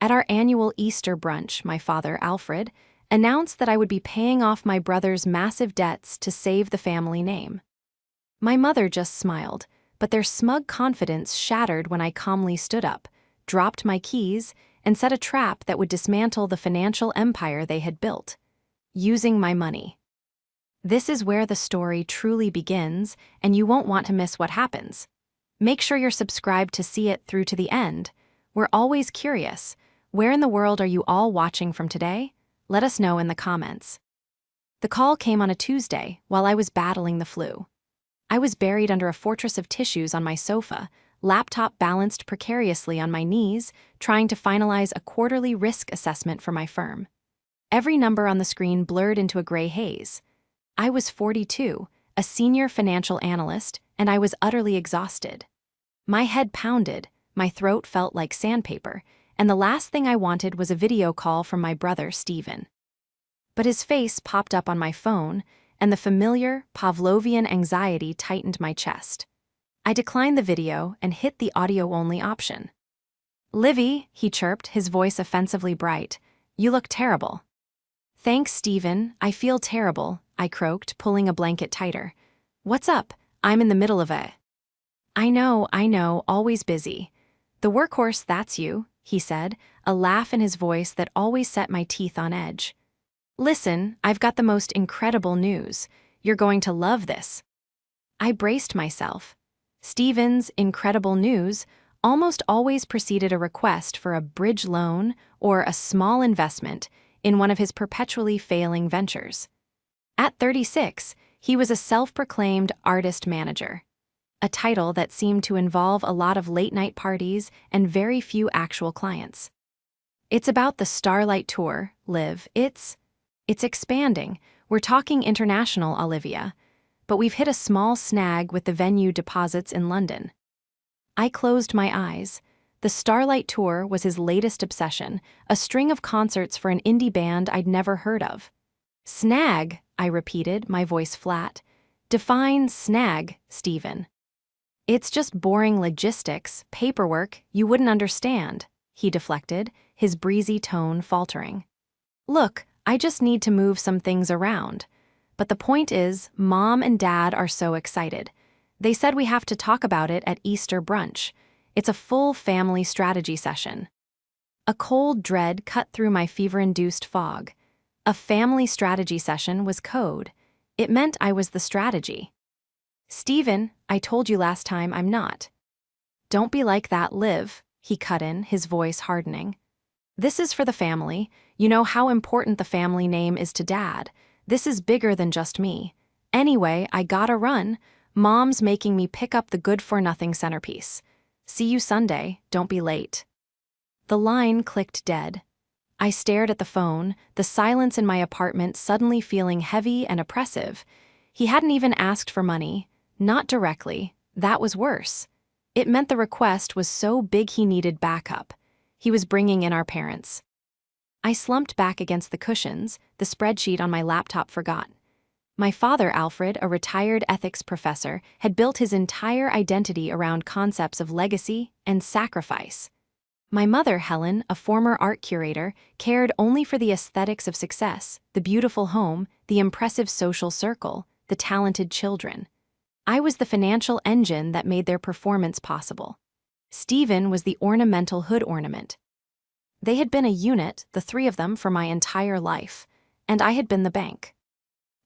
At our annual Easter brunch, my father, Alfred, announced that I would be paying off my brother's massive debts to save the family name. My mother just smiled, but their smug confidence shattered when I calmly stood up, dropped my keys, and set a trap that would dismantle the financial empire they had built, using my money. This is where the story truly begins, and you won't want to miss what happens. Make sure you're subscribed to see it through to the end. We're always curious. Where in the world are you all watching from today? Let us know in the comments. The call came on a Tuesday while I was battling the flu. I was buried under a fortress of tissues on my sofa, laptop balanced precariously on my knees, trying to finalize a quarterly risk assessment for my firm. Every number on the screen blurred into a gray haze. I was 42, a senior financial analyst, and I was utterly exhausted. My head pounded, my throat felt like sandpaper, and the last thing I wanted was a video call from my brother, Stephen. But his face popped up on my phone, and the familiar, Pavlovian anxiety tightened my chest. I declined the video and hit the audio-only option. "Livy," he chirped, his voice offensively bright, "you look terrible." "Thanks, Stephen, I feel terrible," I croaked, pulling a blanket tighter. "What's up? I'm in the middle of it." I know, always busy." "The workhorse, that's you," he said, a laugh in his voice that always set my teeth on edge. "Listen, I've got the most incredible news. You're going to love this." I braced myself. Stephen's incredible news almost always preceded a request for a bridge loan or a small investment in one of his perpetually failing ventures. At 36, he was a self-proclaimed artist manager, a title that seemed to involve a lot of late-night parties and very few actual clients. "It's about the Starlight Tour, Liv. It's expanding. We're talking international, Olivia. But we've hit a small snag with the venue deposits in London." I closed my eyes. The Starlight Tour was his latest obsession, a string of concerts for an indie band I'd never heard of. "Snag," I repeated, my voice flat. "Define snag, Stephen." "It's just boring logistics, paperwork you wouldn't understand," he deflected, his breezy tone faltering. "Look, I just need to move some things around. But the point is, Mom and Dad are so excited. They said we have to talk about it at Easter brunch. It's a full family strategy session." A cold dread cut through my fever-induced fog. A family strategy session was code. It meant I was the strategy. "Stephen, I told you last time I'm not." "Don't be like that, Liv," he cut in, his voice hardening. "This is for the family. You know how important the family name is to Dad. This is bigger than just me. Anyway, I gotta run. Mom's making me pick up the good-for-nothing centerpiece. See you Sunday, don't be late." The line clicked dead. I stared at the phone, the silence in my apartment suddenly feeling heavy and oppressive. He hadn't even asked for money. Not directly. That was worse. It meant the request was so big he needed backup. He was bringing in our parents. I slumped back against the cushions, the spreadsheet on my laptop forgot. My father, Alfred, a retired ethics professor, had built his entire identity around concepts of legacy and sacrifice. My mother, Helen, a former art curator, cared only for the aesthetics of success, the beautiful home, the impressive social circle, the talented children. I was the financial engine that made their performance possible. Stephen was the ornamental hood ornament. They had been a unit, the three of them, for my entire life, and I had been the bank.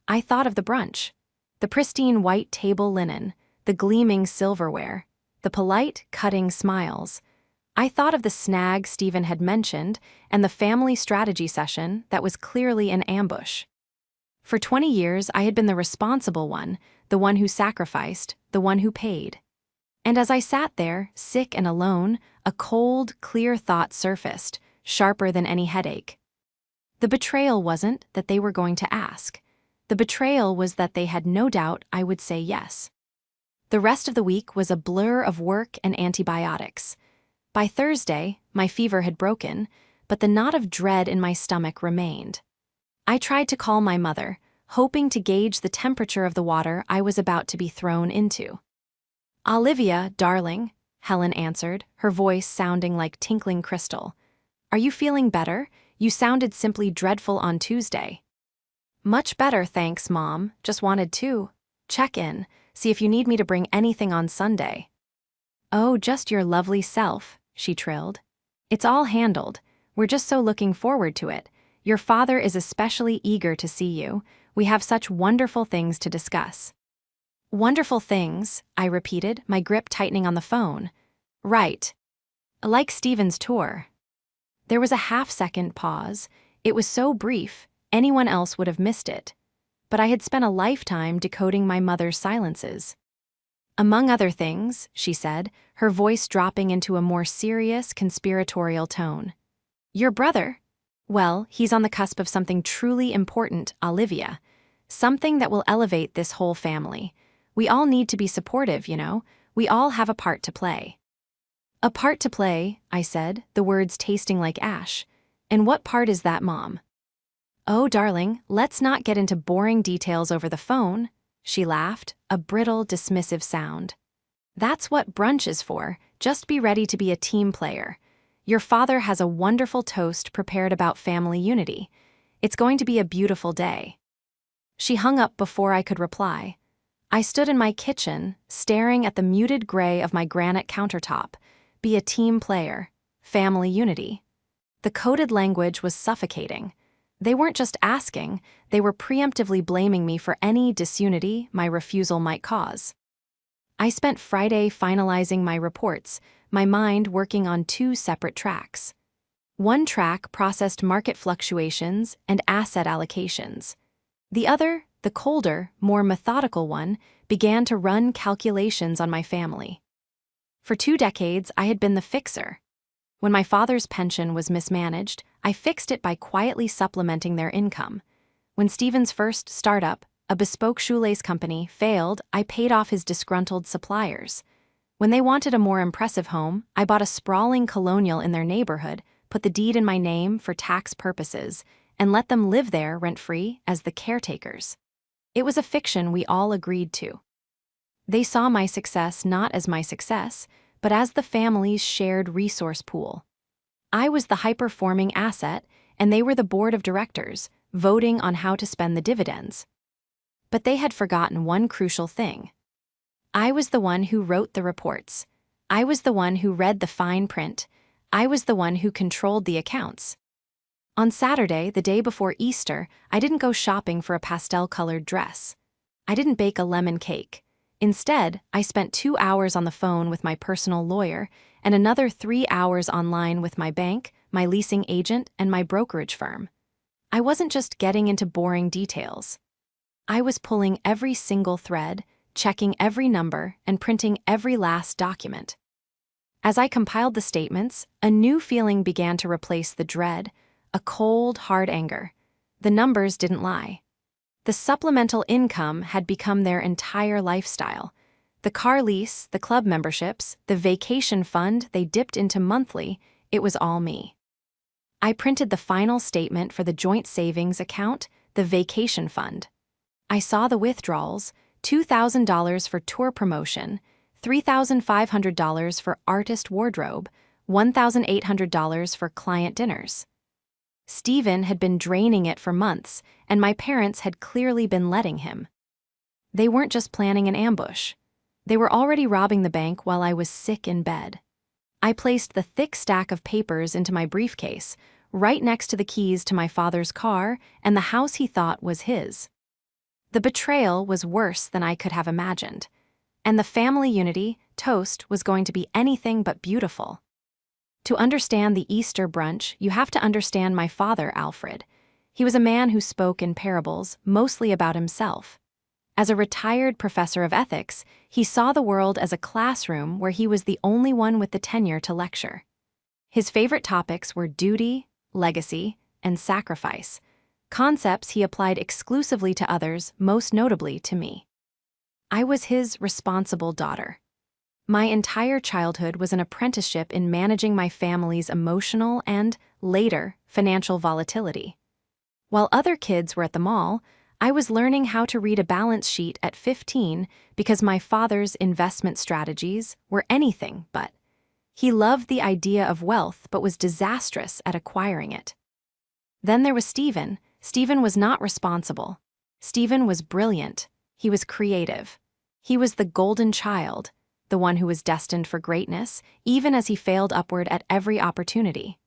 I thought of the brunch. The pristine white table linen, the gleaming silverware, the polite, cutting smiles. I thought of the snag Stephen had mentioned and the family strategy session that was clearly an ambush. For 20 years, I had been the responsible one, the one who sacrificed, the one who paid. And as I sat there, sick and alone, a cold, clear thought surfaced, sharper than any headache. The betrayal wasn't that they were going to ask. The betrayal was that they had no doubt I would say yes. The rest of the week was a blur of work and antibiotics. By Thursday, my fever had broken, but the knot of dread in my stomach remained. I tried to call my mother, hoping to gauge the temperature of the water I was about to be thrown into. "Olivia, darling," Helen answered, her voice sounding like tinkling crystal. Are you feeling better? You sounded simply dreadful on Tuesday. Much better, thanks, Mom. Just wanted to check in, see if you need me to bring anything on Sunday. Oh, just your lovely self, she trilled. It's all handled. We're just so looking forward to it. Your father is especially eager to see you. We have such wonderful things to discuss. Wonderful things, I repeated, my grip tightening on the phone. Right. Like Stephen's tour. There was a half-second pause. It was so brief, anyone else would have missed it. But I had spent a lifetime decoding my mother's silences. Among other things, she said, her voice dropping into a more serious, conspiratorial tone. Your brother? Well, he's on the cusp of something truly important, Olivia. Something that will elevate this whole family. We all need to be supportive, you know. We all have a part to play. A part to play, I said, the words tasting like ash. And what part is that, Mom? Oh, darling, let's not get into boring details over the phone, she laughed, a brittle, dismissive sound. That's what brunch is for. Just be ready to be a team player. Your father has a wonderful toast prepared about family unity. It's going to be a beautiful day. She hung up before I could reply. I stood in my kitchen, staring at the muted gray of my granite countertop. Be a team player. Family unity. The coded language was suffocating. They weren't just asking, they were preemptively blaming me for any disunity my refusal might cause. I spent Friday finalizing my reports, my mind working on two separate tracks. One track processed market fluctuations and asset allocations. The other, the colder, more methodical one, began to run calculations on my family. For 2 decades, I had been the fixer. When my father's pension was mismanaged, I fixed it by quietly supplementing their income. When Stephen's first startup, a bespoke shoelace company, failed, I paid off his disgruntled suppliers. When they wanted a more impressive home, I bought a sprawling colonial in their neighborhood, put the deed in my name for tax purposes, and let them live there rent-free as the caretakers. It was a fiction we all agreed to. They saw my success not as my success, but as the family's shared resource pool. I was the high-performing asset, and they were the board of directors, voting on how to spend the dividends. But they had forgotten one crucial thing. I was the one who wrote the reports. I was the one who read the fine print. I was the one who controlled the accounts. On Saturday, the day before Easter, I didn't go shopping for a pastel-colored dress. I didn't bake a lemon cake. Instead, I spent 2 hours on the phone with my personal lawyer and another 3 hours online with my bank, my leasing agent, and my brokerage firm. I wasn't just getting into boring details. I was pulling every single thread, checking every number, and printing every last document. As I compiled the statements, a new feeling began to replace the dread, a cold, hard anger. The numbers didn't lie. The supplemental income had become their entire lifestyle. The car lease, the club memberships, the vacation fund they dipped into monthly, it was all me. I printed the final statement for the joint savings account, the vacation fund. I saw the withdrawals, $2,000 for tour promotion, $3,500 for artist wardrobe, $1,800 for client dinners. Stephen had been draining it for months, and my parents had clearly been letting him. They weren't just planning an ambush. They were already robbing the bank while I was sick in bed. I placed the thick stack of papers into my briefcase, right next to the keys to my father's car and the house he thought was his. The betrayal was worse than I could have imagined, and the family unity, toast, was going to be anything but beautiful. To understand the Easter brunch, you have to understand my father, Alfred. He was a man who spoke in parables, mostly about himself. As a retired professor of ethics, he saw the world as a classroom where he was the only one with the tenure to lecture. His favorite topics were duty, legacy, and sacrifice, concepts he applied exclusively to others, most notably to me. I was his responsible daughter. My entire childhood was an apprenticeship in managing my family's emotional and, later, financial volatility. While other kids were at the mall, I was learning how to read a balance sheet at 15 because my father's investment strategies were anything but. He loved the idea of wealth but was disastrous at acquiring it. Then there was Stephen. Stephen was not responsible. Stephen was brilliant. He was creative. He was the golden child, the one who was destined for greatness, even as he failed upward at every opportunity.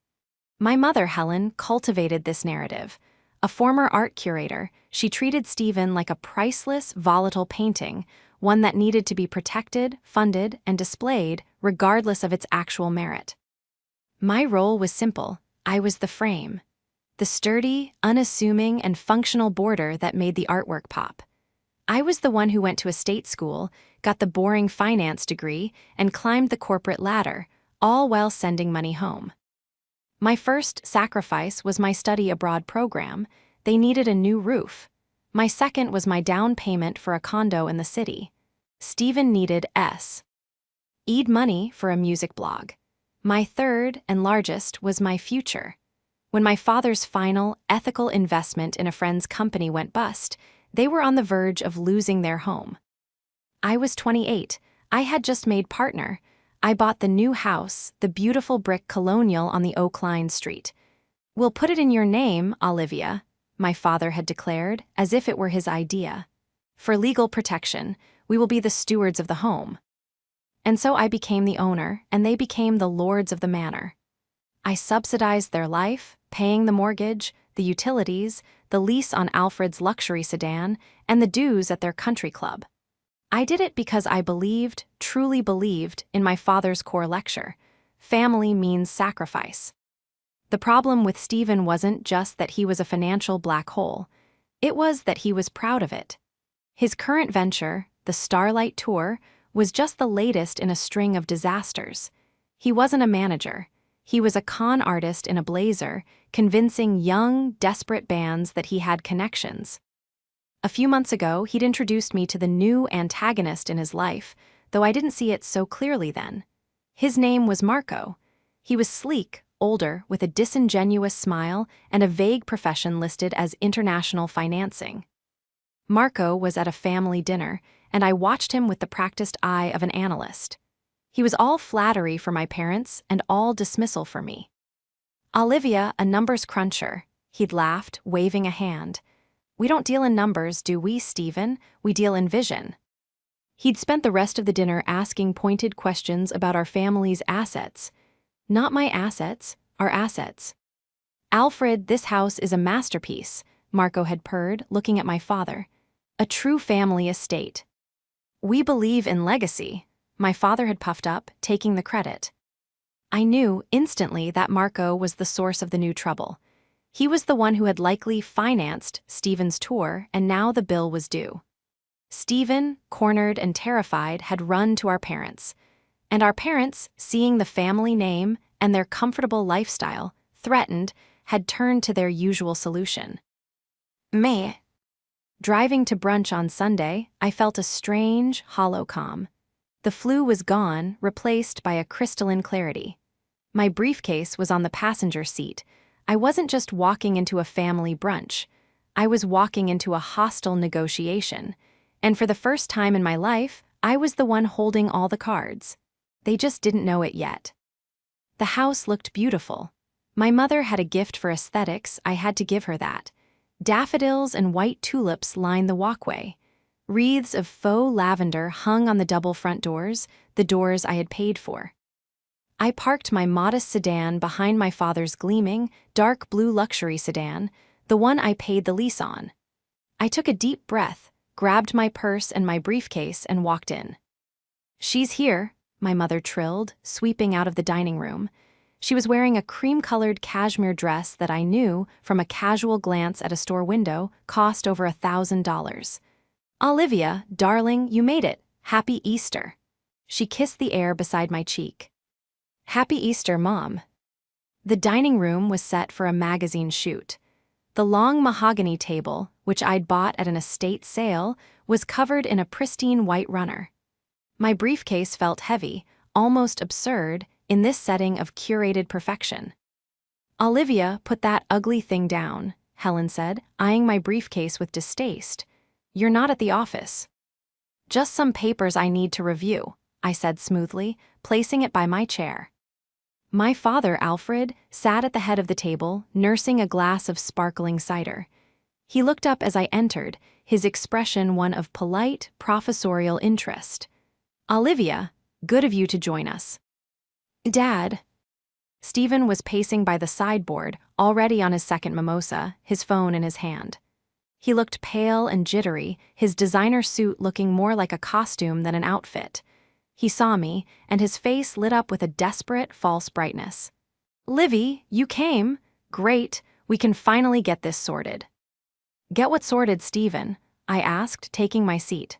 My mother, Helen, cultivated this narrative. A former art curator, she treated Stephen like a priceless, volatile painting, one that needed to be protected, funded, and displayed regardless of its actual merit. My role was simple. I was the frame. The sturdy, unassuming, and functional border that made the artwork pop. I was the one who went to a state school, got the boring finance degree, and climbed the corporate ladder, all while sending money home. My first sacrifice was my study abroad program. They needed a new roof. My second was my down payment for a condo in the city. Stephen needed Eid money for a music blog. My third and largest was my future. When my father's final, ethical investment in a friend's company went bust, they were on the verge of losing their home. I was 28. I had just made partner. I bought the new house, the beautiful brick colonial on the Oak Line Street. "We'll put it in your name, Olivia," my father had declared, as if it were his idea. "For legal protection, we will be the stewards of the home." And so I became the owner, and they became the lords of the manor. I subsidized their life, paying the mortgage, the utilities, the lease on Alfred's luxury sedan, and the dues at their country club. I did it because I believed, truly believed, in my father's core lecture: family means sacrifice. The problem with Stephen wasn't just that he was a financial black hole. It was that he was proud of it. His current venture, the Starlight Tour, was just the latest in a string of disasters. He wasn't a manager. He was a con artist in a blazer, convincing young, desperate bands that he had connections. A few months ago, he'd introduced me to the new antagonist in his life, though I didn't see it so clearly then. His name was Marco. He was sleek, older, with a disingenuous smile and a vague profession listed as international financing. Marco was at a family dinner, and I watched him with the practiced eye of an analyst. He was all flattery for my parents and all dismissal for me. "Olivia, a numbers cruncher," he'd laughed, waving a hand. "We don't deal in numbers, do we, Stephen? We deal in vision." He'd spent the rest of the dinner asking pointed questions about our family's assets. Not my assets, our assets. "Alfred, this house is a masterpiece," Marco had purred, looking at my father. "A true family estate." "We believe in legacy," my father had puffed up, taking the credit. I knew instantly that Marco was the source of the new trouble. He was the one who had likely financed Stephen's tour, and now the bill was due. Stephen, cornered and terrified, had run to our parents. And our parents, seeing the family name and their comfortable lifestyle, threatened, had turned to their usual solution. Meh. Driving to brunch on Sunday, I felt a strange, hollow calm. The flu was gone, replaced by a crystalline clarity. My briefcase was on the passenger seat. I wasn't just walking into a family brunch. I was walking into a hostile negotiation. And for the first time in my life, I was the one holding all the cards. They just didn't know it yet. The house looked beautiful. My mother had a gift for aesthetics. I had to give her that. Daffodils and white tulips lined the walkway. Wreaths of faux lavender hung on the double front doors, the doors I had paid for. I parked my modest sedan behind my father's gleaming, dark blue luxury sedan, the one I paid the lease on. I took a deep breath, grabbed my purse and my briefcase, and walked in. "She's here," my mother trilled, sweeping out of the dining room. She was wearing a cream-colored cashmere dress that I knew, from a casual glance at a store window, cost over $1,000. "Olivia, darling, you made it. Happy Easter." She kissed the air beside my cheek. "Happy Easter, Mom." The dining room was set for a magazine shoot. The long mahogany table, which I'd bought at an estate sale, was covered in a pristine white runner. My briefcase felt heavy, almost absurd, in this setting of curated perfection. "Olivia, put that ugly thing down," Helen said, eyeing my briefcase with distaste. "You're not at the office." "Just some papers I need to review," I said smoothly, placing it by my chair. My father, Alfred, sat at the head of the table, nursing a glass of sparkling cider. He looked up as I entered, his expression one of polite, professorial interest. "Olivia, good of you to join us." "Dad." Stephen was pacing by the sideboard, already on his second mimosa, his phone in his hand. He looked pale and jittery, his designer suit looking more like a costume than an outfit. He saw me, and his face lit up with a desperate, false brightness. "Livy, you came? Great, we can finally get this sorted." "Get what sorted, Stephen?" I asked, taking my seat.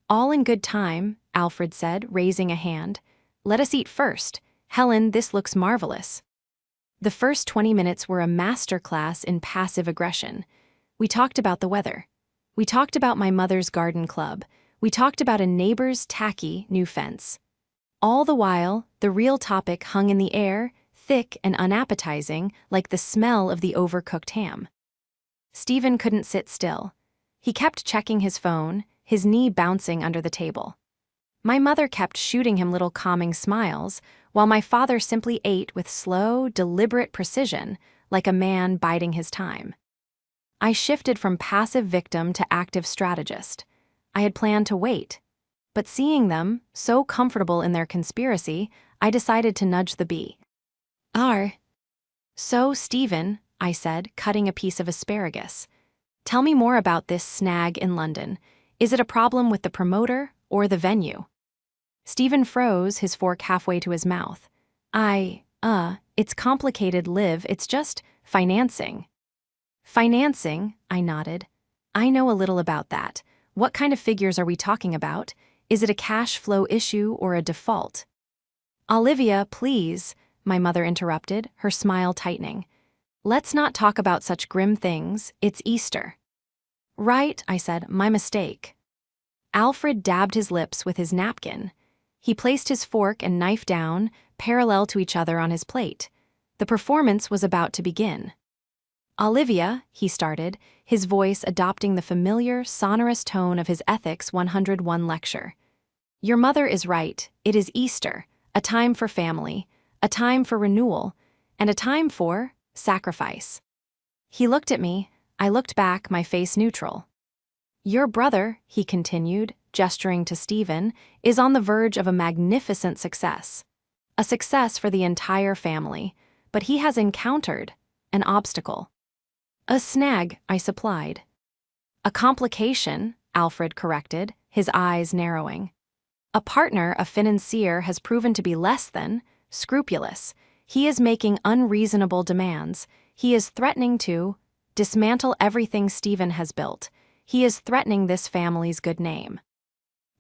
"All in good time," Alfred said, raising a hand. "Let us eat first. Helen, this looks marvelous." The first 20 minutes were a masterclass in passive aggression. We talked about the weather. We talked about my mother's garden club. We talked about a neighbor's tacky new fence. All the while, the real topic hung in the air, thick and unappetizing, like the smell of the overcooked ham. Stephen couldn't sit still. He kept checking his phone, his knee bouncing under the table. My mother kept shooting him little calming smiles, while my father simply ate with slow, deliberate precision, like a man biding his time. I shifted from passive victim to active strategist. I had planned to wait. But seeing them, so comfortable in their conspiracy, I decided to nudge the bee. "So, Stephen," I said, cutting a piece of asparagus. "Tell me more about this snag in London. Is it a problem with the promoter or the venue?" Stephen froze, his fork halfway to his mouth. It's complicated, Liv, it's just financing." "Financing?" I nodded. "I know a little about that. What kind of figures are we talking about? Is it a cash flow issue or a default?" "Olivia, please," my mother interrupted, her smile tightening. "Let's not talk about such grim things, it's Easter." "Right," I said, "my mistake." Alfred dabbed his lips with his napkin. He placed his fork and knife down, parallel to each other on his plate. The performance was about to begin. "Olivia," he started, his voice adopting the familiar, sonorous tone of his Ethics 101 lecture. "Your mother is right, it is Easter, a time for family, a time for renewal, and a time for sacrifice." He looked at me, I looked back, my face neutral. "Your brother," he continued, gesturing to Stephen, "is on the verge of a magnificent success. A success for the entire family, but he has encountered an obstacle." "A snag," I supplied. "A complication," Alfred corrected, his eyes narrowing. "A partner, a financier, has proven to be less than scrupulous. He is making unreasonable demands. He is threatening to dismantle everything Stephen has built. He is threatening this family's good name."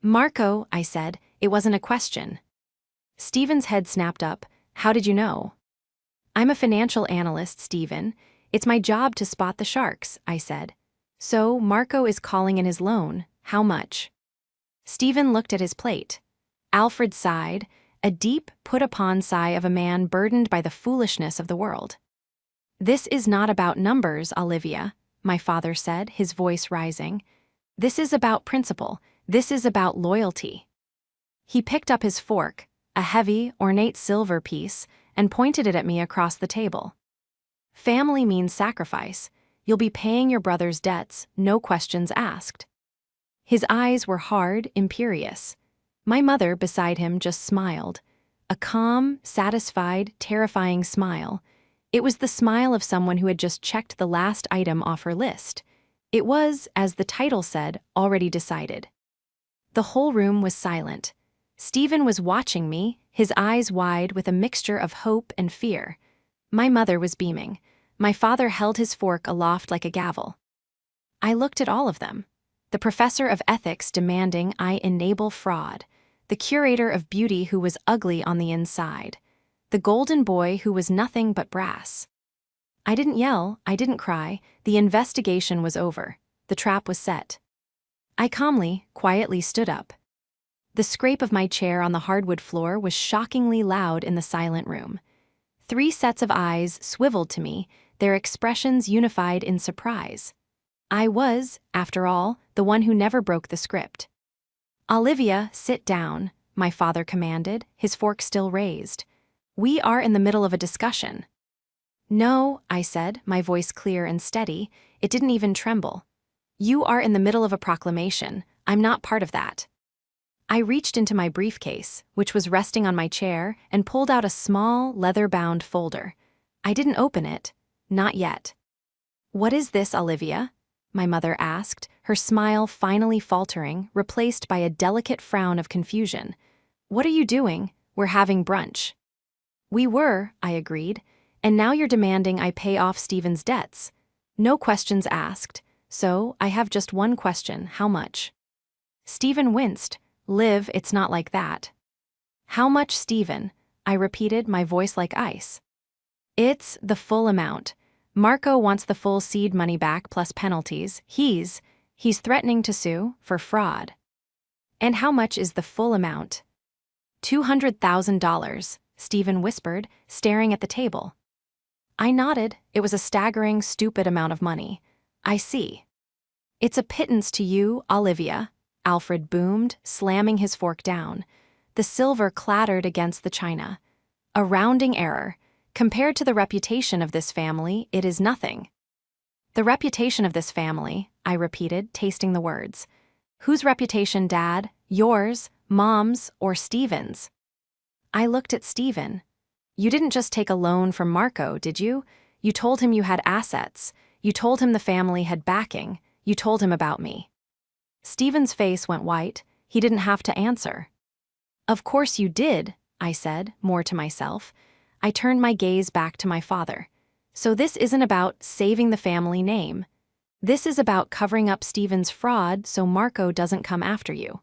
"Marco," I said, it wasn't a question. Stephen's head snapped up. "How did you know?" "I'm a financial analyst, Stephen. It's my job to spot the sharks," I said. "So, Marco is calling in his loan. How much?" Stephen looked at his plate. Alfred sighed, a deep, put-upon sigh of a man burdened by the foolishness of the world. "This is not about numbers, Olivia," my father said, his voice rising. "This is about principle. This is about loyalty." He picked up his fork, a heavy, ornate silver piece, and pointed it at me across the table. "Family means sacrifice. You'll be paying your brother's debts, no questions asked." His eyes were hard, imperious. My mother, beside him, just smiled. A calm, satisfied, terrifying smile. It was the smile of someone who had just checked the last item off her list. It was, as the title said, already decided. The whole room was silent. Stephen was watching me, his eyes wide with a mixture of hope and fear. My mother was beaming. My father held his fork aloft like a gavel. I looked at all of them. The professor of ethics demanding I enable fraud. The curator of beauty who was ugly on the inside. The golden boy who was nothing but brass. I didn't yell, I didn't cry. The investigation was over. The trap was set. I calmly, quietly stood up. The scrape of my chair on the hardwood floor was shockingly loud in the silent room. 3 sets of eyes swiveled to me, their expressions unified in surprise. I was, after all, the one who never broke the script. "Olivia, sit down," my father commanded, his fork still raised. We are in the middle of a discussion. No, I said, my voice clear and steady. It didn't even tremble. You are in the middle of a proclamation. I'm not part of that. I reached into my briefcase, which was resting on my chair, and pulled out a small, leather-bound folder. I didn't open it. Not yet. What is this, Olivia? My mother asked, her smile finally faltering, replaced by a delicate frown of confusion. What are you doing? We're having brunch. We were, I agreed, and now you're demanding I pay off Stephen's debts. No questions asked, so I have just one question: how much? Stephen winced. Liv, it's not like that. How much, Stephen? I repeated, my voice like ice. It's the full amount. Marco wants the full seed money back plus penalties. He's threatening to sue for fraud. And how much is the full amount? $200,000, Stephen whispered, staring at the table. I nodded. It was a staggering, stupid amount of money. I see. It's a pittance to you, Olivia, Alfred boomed, slamming his fork down. The silver clattered against the china. A rounding error. Compared to the reputation of this family, it is nothing. The reputation of this family, I repeated, tasting the words. Whose reputation, Dad? Yours, Mom's, or Stephen's? I looked at Stephen. You didn't just take a loan from Marco, did you? You told him you had assets. You told him the family had backing. You told him about me. Stephen's face went white. He didn't have to answer. Of course you did, I said, more to myself. I turned my gaze back to my father. So this isn't about saving the family name. This is about covering up Stephen's fraud so Marco doesn't come after you.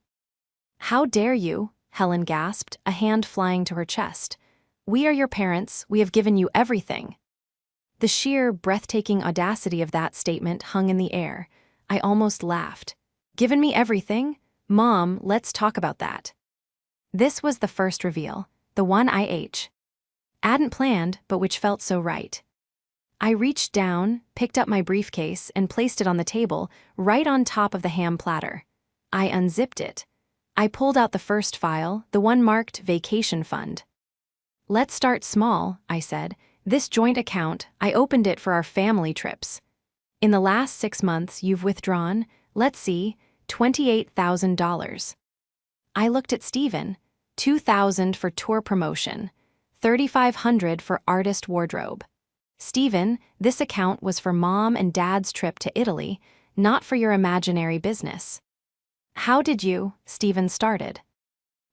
How dare you? Helen gasped, a hand flying to her chest. We are your parents. We have given you everything. The sheer, breathtaking audacity of that statement hung in the air. I almost laughed. Given me everything? Mom, let's talk about that. This was the first reveal, the one I hadn't planned, but which felt so right. I reached down, picked up my briefcase, and placed it on the table, right on top of the ham platter. I unzipped it. I pulled out the first file, the one marked Vacation Fund. Let's start small, I said. This joint account, I opened it for our family trips. In the last 6 months, you've withdrawn, let's see, $28,000. I looked at Stephen. $2,000 for tour promotion. $3,500 for artist wardrobe. Stephen, this account was for Mom and Dad's trip to Italy, not for your imaginary business. How did you? Stephen started.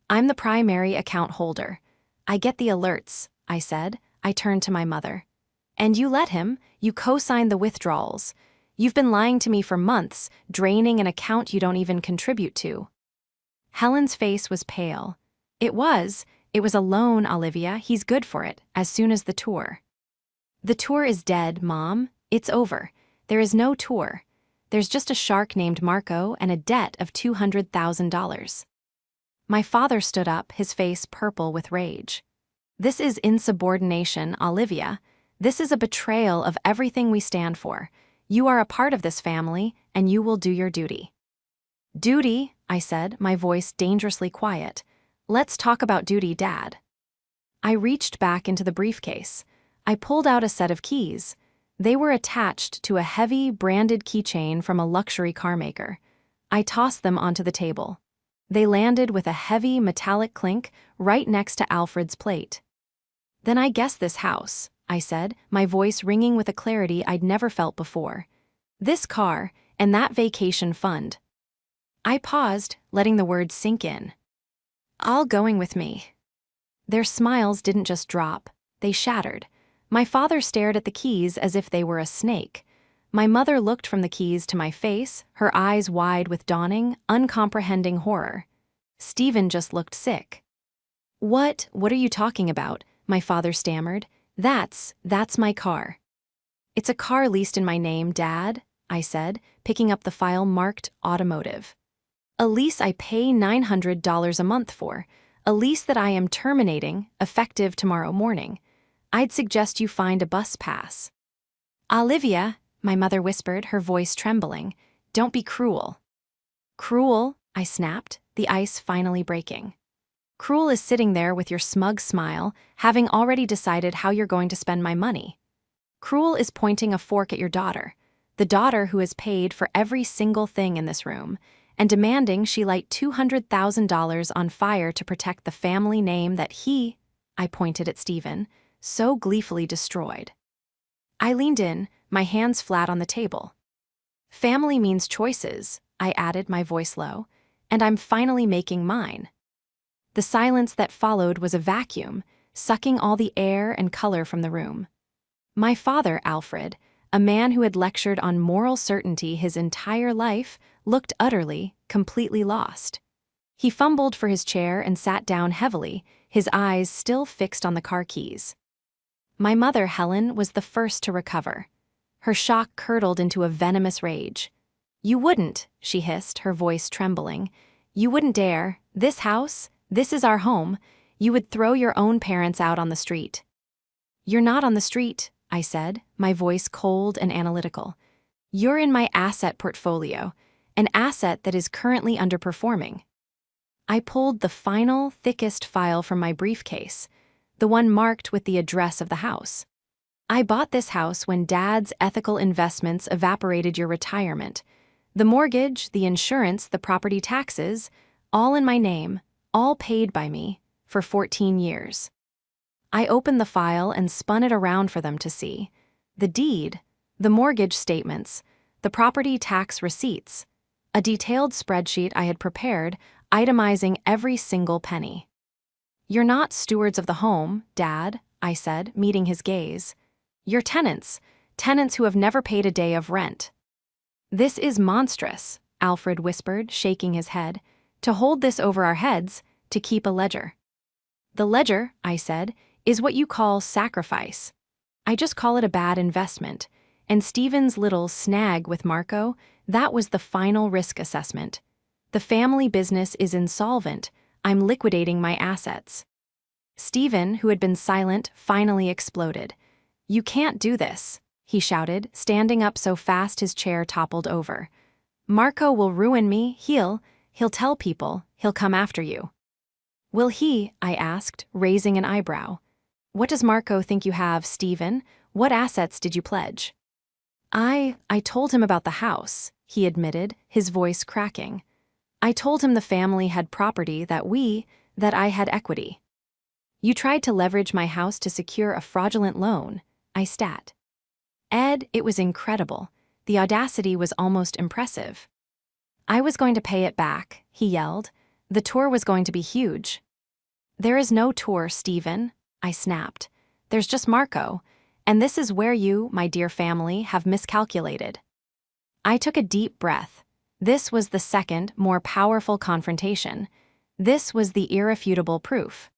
I'm the primary account holder. I get the alerts, I said. I turned to my mother. And you let him, you co-signed the withdrawals. You've been lying to me for months, draining an account you don't even contribute to. Helen's face was pale. It was a loan, Olivia. He's good for it, as soon as the tour. The tour is dead, Mom. It's over. There is no tour. There's just a shark named Marco and a debt of $200,000. My father stood up, his face purple with rage. This is insubordination, Olivia. This is a betrayal of everything we stand for. You are a part of this family, and you will do your duty. Duty, I said, my voice dangerously quiet. Let's talk about duty, Dad. I reached back into the briefcase. I pulled out a set of keys. They were attached to a heavy, branded keychain from a luxury car maker. I tossed them onto the table. They landed with a heavy, metallic clink right next to Alfred's plate. Then I guess this house, I said, my voice ringing with a clarity I'd never felt before. This car, and that vacation fund. I paused, letting the words sink in. All going with me. Their smiles didn't just drop, they shattered. My father stared at the keys as if they were a snake. My mother looked from the keys to my face, her eyes wide with dawning, uncomprehending horror. Stephen just looked sick. What are you talking about? My father stammered. That's my car. It's a car leased in my name, Dad, I said, picking up the file marked automotive. A lease I pay $900 a month for, a lease that I am terminating, effective tomorrow morning. I'd suggest you find a bus pass. Olivia, my mother whispered, her voice trembling, don't be cruel. Cruel, I snapped, the ice finally breaking. Cruel is sitting there with your smug smile, having already decided how you're going to spend my money. Cruel is pointing a fork at your daughter, the daughter who has paid for every single thing in this room, and demanding she light $200,000 on fire to protect the family name that he, I pointed at Stephen, so gleefully destroyed. I leaned in, my hands flat on the table. Family means choices, I added, my voice low, and I'm finally making mine. The silence that followed was a vacuum, sucking all the air and color from the room. My father, Alfred, a man who had lectured on moral certainty his entire life, looked utterly, completely lost. He fumbled for his chair and sat down heavily, his eyes still fixed on the car keys. My mother, Helen, was the first to recover. Her shock curdled into a venomous rage. "You wouldn't," she hissed, her voice trembling. "You wouldn't dare. This house, this is our home. You would throw your own parents out on the street." "You're not on the street," I said, my voice cold and analytical. "You're in my asset portfolio, an asset that is currently underperforming." I pulled the final, thickest file from my briefcase, the one marked with the address of the house. "I bought this house when Dad's ethical investments evaporated your retirement. The mortgage, the insurance, the property taxes, all in my name, all paid by me, for 14 years. I opened the file and spun it around for them to see. The deed, the mortgage statements, the property tax receipts, a detailed spreadsheet I had prepared, itemizing every single penny. "You're not stewards of the home, Dad," I said, meeting his gaze. "You're tenants, tenants who have never paid a day of rent." "This is monstrous," Alfred whispered, shaking his head. "To hold this over our heads, to keep a ledger." "The ledger," I said, "is what you call sacrifice. I just call it a bad investment. And Stephen's little snag with Marco, that was the final risk assessment. The family business is insolvent. I'm liquidating my assets." Stephen, who had been silent, finally exploded. "You can't do this," he shouted, standing up so fast his chair toppled over. "Marco will ruin me. He'll tell people, he'll come after you." "Will he?" I asked, raising an eyebrow. "What does Marco think you have, Stephen? What assets did you pledge?" I told him about the house," he admitted, his voice cracking. "I told him the family had property that I had equity." "You tried to leverage my house to secure a fraudulent loan," I stat. "Ed, it was incredible. The audacity was almost impressive." "I was going to pay it back," he yelled. "The tour was going to be huge." "There is no tour, Stephen," I snapped. "There's just Marco, and this is where you, my dear family, have miscalculated." I took a deep breath. This was the second, more powerful confrontation. This was the irrefutable proof.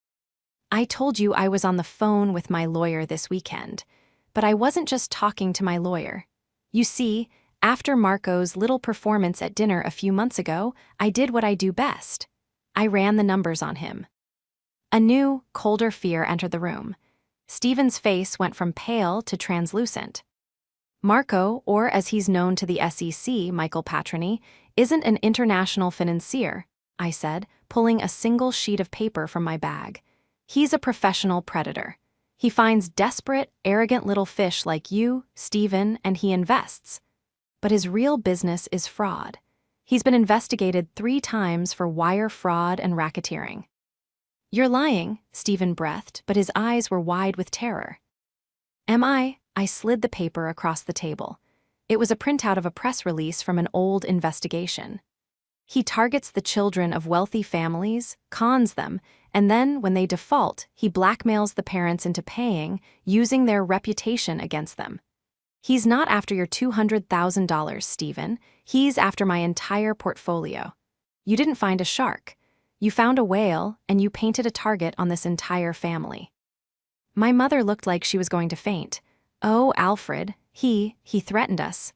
"I told you I was on the phone with my lawyer this weekend, but I wasn't just talking to my lawyer. You see, after Marco's little performance at dinner a few months ago, I did what I do best. I ran the numbers on him." A new, colder fear entered the room. Stephen's face went from pale to translucent. "Marco, or as he's known to the SEC, Michael Patroni, isn't an international financier," I said, pulling a single sheet of paper from my bag. "He's a professional predator. He finds desperate, arrogant little fish like you, Stephen, and he invests. But his real business is fraud. He's been investigated 3 times for wire fraud and racketeering." "You're lying," Stephen breathed, but his eyes were wide with terror. "Am I?" I slid the paper across the table. It was a printout of a press release from an old investigation. "He targets the children of wealthy families, cons them, and then, when they default, he blackmails the parents into paying, using their reputation against them. He's not after your $200,000, Stephen. He's after my entire portfolio. You didn't find a shark. You found a whale, and you painted a target on this entire family." My mother looked like she was going to faint. "Oh, Alfred, he threatened us."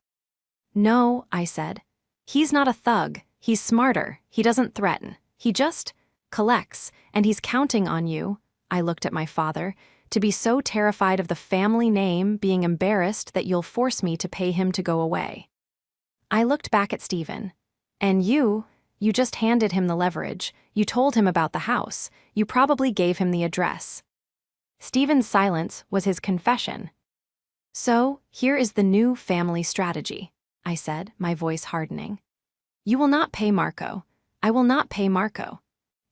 "No," I said. "He's not a thug. He's smarter. He doesn't threaten. He just collects, and he's counting on you," I looked at my father, "to be so terrified of the family name being embarrassed that you'll force me to pay him to go away." I looked back at Stephen. "And you You just handed him the leverage, you told him about the house, you probably gave him the address. Stephen's silence was his confession. So, here is the new family strategy, I said, my voice hardening. You will not pay Marco. I will not pay Marco.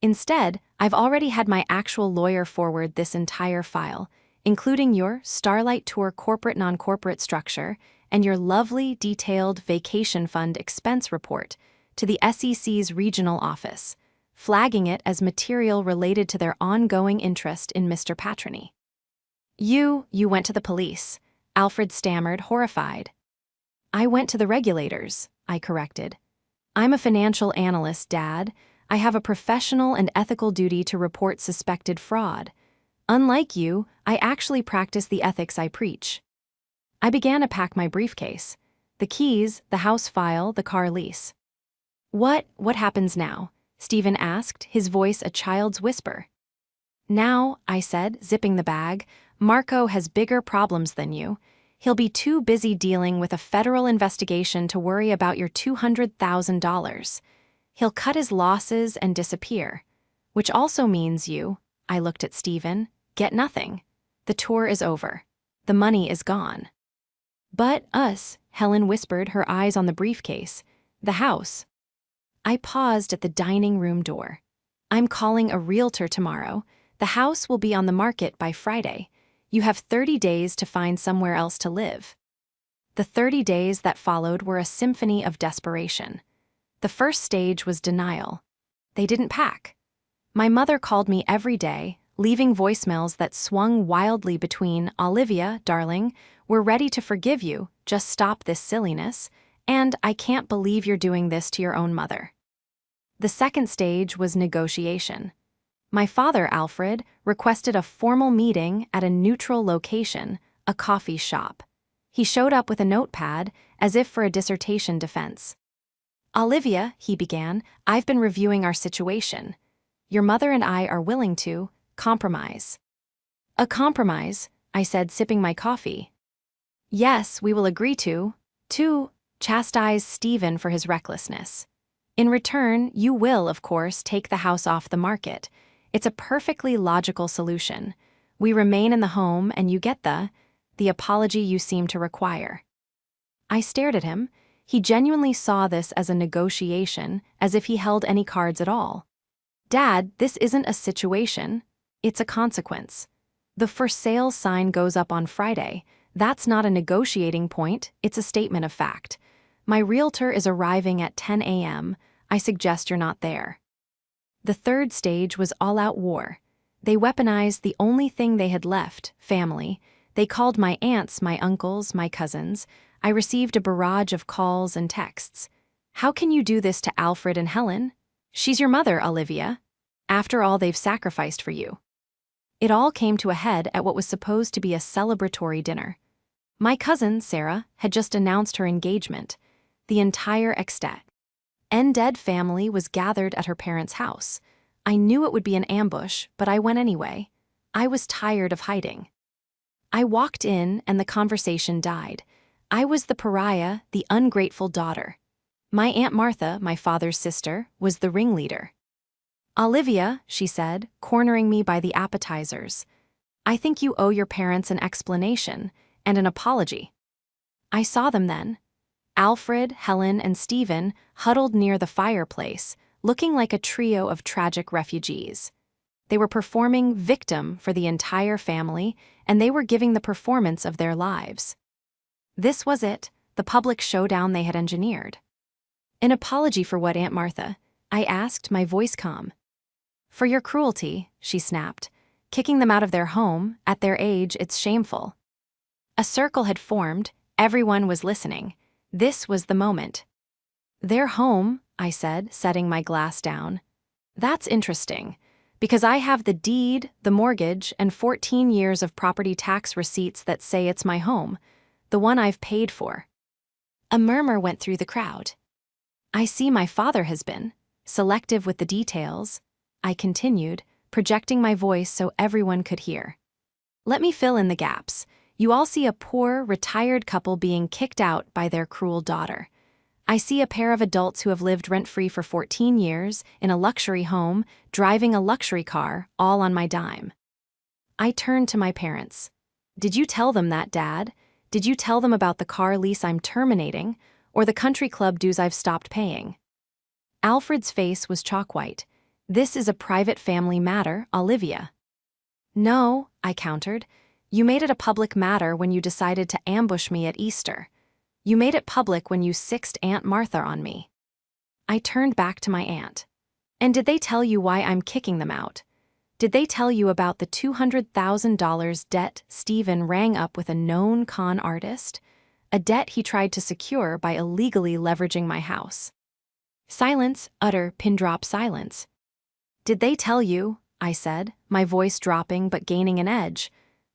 Instead, I've already had my actual lawyer forward this entire file, including your Starlight Tour corporate non-corporate structure and your lovely detailed vacation fund expense report, to the SEC's regional office, flagging it as material related to their ongoing interest in Mr. Patrony. You went to the police, Alfred stammered, horrified. I went to the regulators, I corrected. I'm a financial analyst, Dad. I have a professional and ethical duty to report suspected fraud. Unlike you, I actually practice the ethics I preach. I began to pack my briefcase. The keys, the house file, the car lease. What happens now? Stephen asked, his voice a child's whisper. Now, I said, zipping the bag, Marco has bigger problems than you. He'll be too busy dealing with a federal investigation to worry about your $200,000. He'll cut his losses and disappear. Which also means you, I looked at Stephen, get nothing. The tour is over. The money is gone. But us, Helen whispered, her eyes on the briefcase. The house. I paused at the dining room door. I'm calling a realtor tomorrow. The house will be on the market by Friday. You have 30 days to find somewhere else to live. The 30 days that followed were a symphony of desperation. The first stage was denial. They didn't pack. My mother called me every day, leaving voicemails that swung wildly between, Olivia, darling, we're ready to forgive you, just stop this silliness, and I can't believe you're doing this to your own mother. The second stage was negotiation. My father, Alfred, requested a formal meeting at a neutral location, a coffee shop. He showed up with a notepad, as if for a dissertation defense. Olivia, he began, I've been reviewing our situation. Your mother and I are willing to compromise. A compromise, I said, sipping my coffee. Yes, we will agree to chastise Stephen for his recklessness. In return, you will, of course, take the house off the market. It's a perfectly logical solution. We remain in the home and you get the apology you seem to require. I stared at him. He genuinely saw this as a negotiation, as if he held any cards at all. Dad, this isn't a situation. It's a consequence. The for sale sign goes up on Friday. That's not a negotiating point, it's a statement of fact. My realtor is arriving at 10 a.m. I suggest you're not there. The third stage was all-out war. They weaponized the only thing they had left, family. They called my aunts, my uncles, my cousins. I received a barrage of calls and texts. How can you do this to Alfred and Helen? She's your mother, Olivia. After all they've sacrificed for you. It all came to a head at what was supposed to be a celebratory dinner. My cousin, Sarah, had just announced her engagement. The entire extended family was gathered at her parents' house. I knew it would be an ambush, but I went anyway. I was tired of hiding. I walked in and the conversation died. I was the pariah, the ungrateful daughter. My Aunt Martha, my father's sister, was the ringleader. Olivia, she said, cornering me by the appetizers. I think you owe your parents an explanation and an apology. I saw them then. Alfred, Helen, and Stephen huddled near the fireplace, looking like a trio of tragic refugees. They were performing victim for the entire family, and they were giving the performance of their lives. This was it, the public showdown they had engineered. An apology for what, Aunt Martha? I asked, my voice calm. For your cruelty, she snapped. Kicking them out of their home, at their age, it's shameful. A circle had formed, everyone was listening. This was the moment. Their home, I said, setting my glass down. That's interesting, because I have the deed, the mortgage, and 14 years of property tax receipts that say it's my home, the one I've paid for. A murmur went through the crowd. I see my father has been selective with the details, I continued, projecting my voice so everyone could hear. Let me fill in the gaps. You all see a poor, retired couple being kicked out by their cruel daughter. I see a pair of adults who have lived rent-free for 14 years, in a luxury home, driving a luxury car, all on my dime. I turned to my parents. Did you tell them that, Dad? Did you tell them about the car lease I'm terminating, or the country club dues I've stopped paying? Alfred's face was chalk white. This is a private family matter, Olivia. No, I countered. You made it a public matter when you decided to ambush me at Easter. You made it public when you sixed Aunt Martha on me. I turned back to my aunt. And did they tell you why I'm kicking them out? Did they tell you about the $200,000 debt Stephen rang up with a known con artist? A debt he tried to secure by illegally leveraging my house. Silence, utter, pin-drop silence. Did they tell you, I said, my voice dropping but gaining an edge,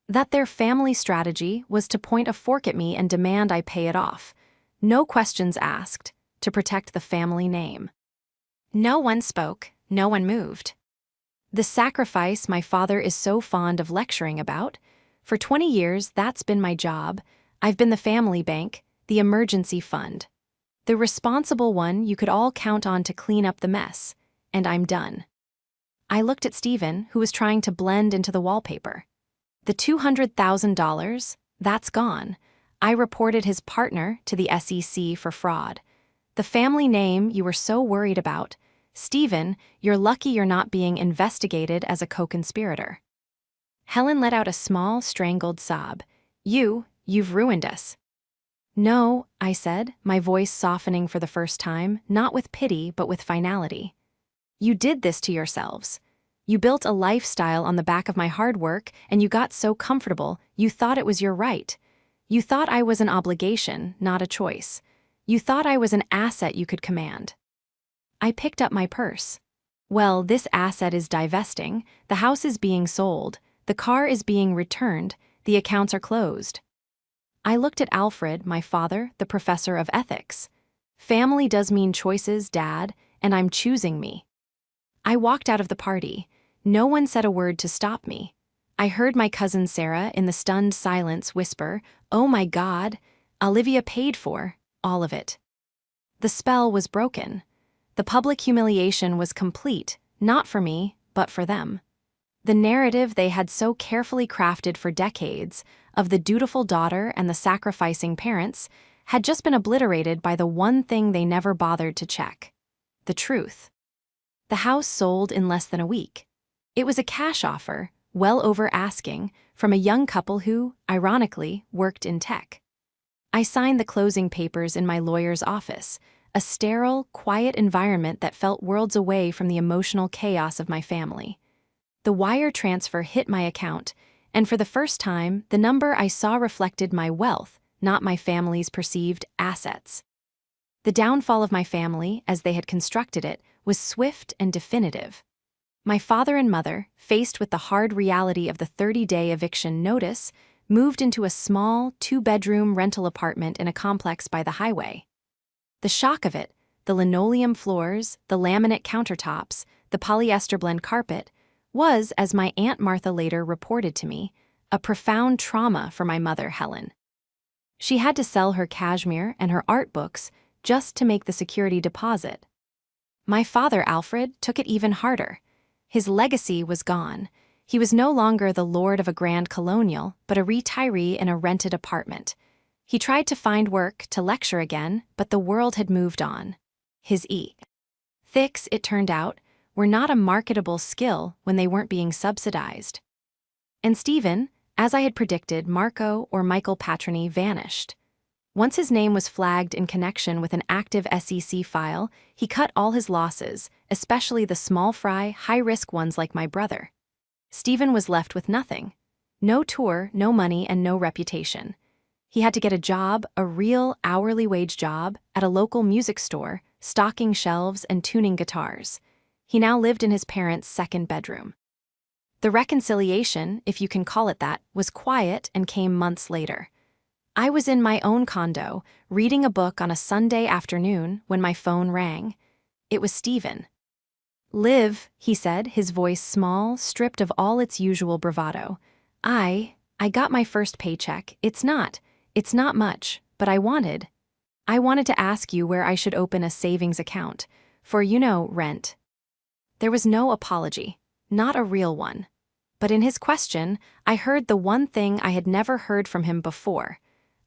that their family strategy was to point a fork at me and demand I pay it off? No questions asked, to protect the family name. No one spoke, no one moved. The sacrifice my father is so fond of lecturing about? For 20 years, that's been my job. I've been the family bank, the emergency fund. The responsible one you could all count on to clean up the mess, and I'm done. I looked at Stephen, who was trying to blend into the wallpaper. The $200,000, that's gone. I reported his partner to the SEC for fraud. The family name you were so worried about, Stephen, you're lucky you're not being investigated as a co-conspirator. Helen let out a small, strangled sob. You've ruined us. No, I said, my voice softening for the first time, not with pity but with finality. You did this to yourselves. You built a lifestyle on the back of my hard work, and you got so comfortable, you thought it was your right. You thought I was an obligation, not a choice. You thought I was an asset you could command. I picked up my purse. Well, this asset is divesting, the house is being sold, the car is being returned, the accounts are closed. I looked at Alfred, my father, the professor of ethics. Family does mean choices, Dad, and I'm choosing me. I walked out of the party. No one said a word to stop me. I heard my cousin Sarah in the stunned silence whisper, "Oh my God, Olivia paid for all of it." The spell was broken. The public humiliation was complete, not for me, but for them. The narrative they had so carefully crafted for decades, of the dutiful daughter and the sacrificing parents, had just been obliterated by the one thing they never bothered to check: the truth. The house sold in less than a week. It was a cash offer, well over asking, from a young couple who, ironically, worked in tech. I signed the closing papers in my lawyer's office, a sterile, quiet environment that felt worlds away from the emotional chaos of my family. The wire transfer hit my account, and for the first time, the number I saw reflected my wealth, not my family's perceived assets. The downfall of my family, as they had constructed it, was swift and definitive. My father and mother, faced with the hard reality of the 30-day eviction notice, moved into a small, 2-bedroom rental apartment in a complex by the highway. The shock of it, the linoleum floors, the laminate countertops, the polyester blend carpet, was, as my Aunt Martha later reported to me, a profound trauma for my mother, Helen. She had to sell her cashmere and her art books just to make the security deposit. My father, Alfred, took it even harder. His legacy was gone. He was no longer the lord of a grand colonial, but a retiree in a rented apartment. He tried to find work, to lecture again, but the world had moved on. His ethics, it turned out, were not a marketable skill when they weren't being subsidized. And Stephen, as I had predicted, Marco or Michael Patroni, vanished. Once his name was flagged in connection with an active SEC file, he cut all his losses, especially the small fry, high-risk ones like my brother. Stephen was left with nothing. No tour, no money, and no reputation. He had to get a job, a real hourly wage job, at a local music store, stocking shelves and tuning guitars. He now lived in his parents' second bedroom. The reconciliation, if you can call it that, was quiet and came months later. I was in my own condo, reading a book on a Sunday afternoon when my phone rang. It was Stephen. "Liv," he said, his voice small, stripped of all its usual bravado. I got my first paycheck. It's not much, but I wanted. I wanted to ask you where I should open a savings account for, rent. There was no apology, not a real one. But in his question, I heard the one thing I had never heard from him before,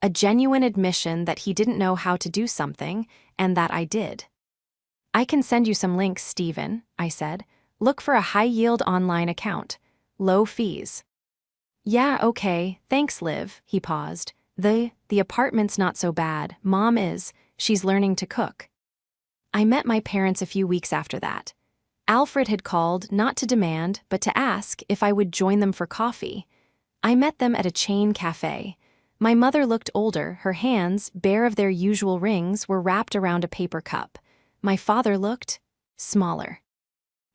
a genuine admission that he didn't know how to do something, and that I did. I can send you some links, Stephen, I said. Look for a high-yield online account. Low fees. Yeah, okay, thanks, Liv, he paused. The apartment's not so bad. Mom is. She's learning to cook. I met my parents a few weeks after that. Alfred had called not to demand, but to ask if I would join them for coffee. I met them at a chain cafe. My mother looked older, her hands, bare of their usual rings, were wrapped around a paper cup. My father looked smaller.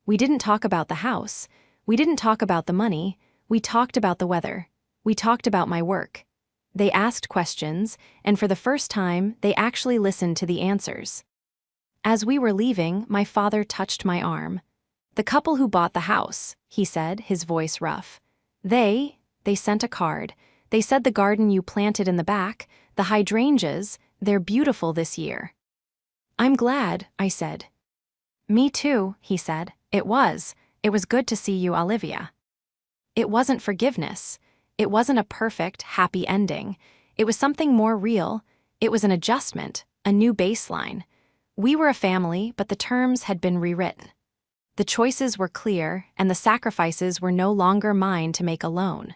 We didn't talk about the house. We didn't talk about the money. We talked about the weather. We talked about my work. They asked questions, and for the first time, they actually listened to the answers. As we were leaving, my father touched my arm. The couple who bought the house, he said, his voice rough. They sent a card. They said the garden you planted in the back, the hydrangeas, they're beautiful this year. I'm glad, I said. Me too, he said. It was good to see you, Olivia. It wasn't forgiveness. It wasn't a perfect, happy ending. It was something more real. It was an adjustment, a new baseline. We were a family, but the terms had been rewritten. The choices were clear, and the sacrifices were no longer mine to make alone.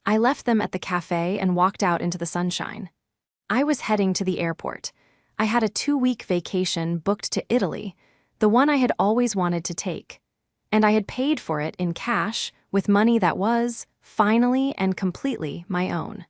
I left them at the cafe and walked out into the sunshine. I was heading to the airport. I had a 2-week vacation booked to Italy, the one I had always wanted to take. And I had paid for it in cash with money that was, finally and completely, my own.